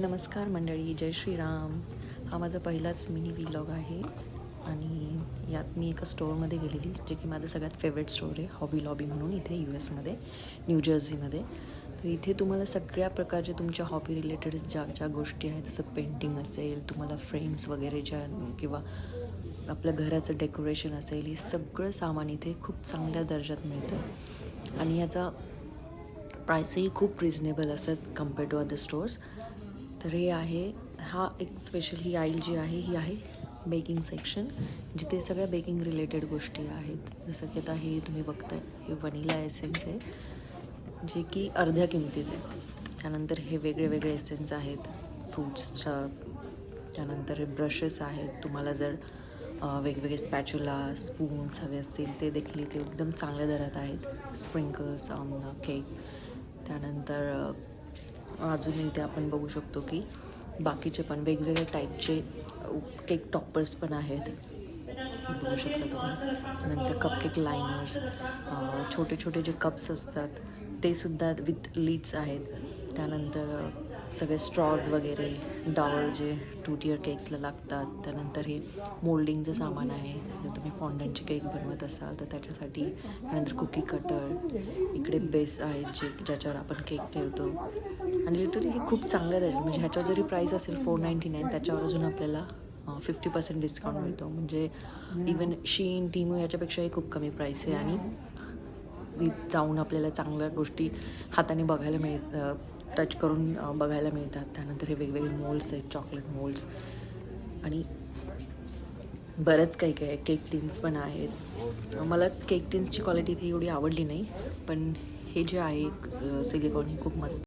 नमस्कार मंडळी, जय श्रीराम. हा माझा पहिलाच मिनी व्लॉग आहे आणि यात मी एका स्टोअरमध्ये गेलेली, जे की माझं सगळ्यात फेवरेट स्टोअर आहे, हॉबी लॉबी म्हणून, इथे US मध्ये, न्यू जर्सीमध्ये. तर इथे तुम्हाला सगळ्या प्रकारचे तुमच्या हॉबी रिलेटेड ज्या गोष्टी आहेत, जसं पेंटिंग असेल, तुम्हाला फ्रेम्स वगैरे ज्या किंवा आपल्या घराचं डेकोरेशन असेल, हे सगळं सामान इथे खूप चांगल्या दर्जात मिळतं आणि याचा प्राईसही खूप रिजनेबल असतात कम्पेअर टू अदर स्टोअर्स. तर हे आहे, हा एक स्पेशल ही आईल जी आहे, ही आहे बेकिंग सेक्शन, जिथे सगळ्या बेकिंग रिलेटेड गोष्टी आहेत. जसं की आता हे तुम्ही बघताय, हे वनिला एसेन्स आहे, जे की अर्ध्या किमतीत आहे. त्यानंतर हे वेगळे वेगळे एसेन्स आहेत फ्रूट्सच्या. त्यानंतर हे ब्रशेस आहेत, तुम्हाला जर वेगवेगळे स्पॅच्युला, स्पून्स हवे असतील, ते देखील इथे एकदम चांगल्या दरात आहेत. Sprinkles on cake. त्यानंतर अजून इथे आपण बघू शकतो की बाकीचे पण वेगवेगळे टाईपचे केक टॉपर्स पण आहेत, बघू शकता तुम्ही. त्यानंतर कपकेक लायनर्स, छोटे छोटे जे कप्स असतात ते सुद्धा विथ लीड्स आहेत. त्यानंतर सगळे स्ट्रॉज वगैरे, डावल जे 2 टियर केक्सला लागतात. त्यानंतर हे मोल्डिंगचं सामान आहे, जर तुम्ही फॉन्डंटचे केक बनवत असाल तर त्याच्यासाठी. त्यानंतर कुकी कटर, इकडे बेस आहेत ज्याच्यावर आपण केक ठेवतो. आणि लिटरली हे खूप चांगल्या दर्जात, म्हणजे ह्याच्यावर जरी प्राईस असेल $4.99, त्याच्यावर अजून आपल्याला 50% डिस्काउंट मिळतो. म्हणजे इवन शीन, टीमू याच्यापेक्षाही खूप कमी प्राईस आहे आणि जाऊन आपल्याला चांगल्या गोष्टी हाताने बघायला टच करून बघायला मिळतात. त्यानंतर हे वेगवेगळे मोल्ड्स आहेत, चॉकलेट मोल्ड्स आणि बरंच काही काही आहे. केक टिन्स पण आहेत. मला केक टिन्सची क्वालिटी इथे एवढी आवडली नाही, पण हे जे आहे सिलिकॉन, हे खूप मस्त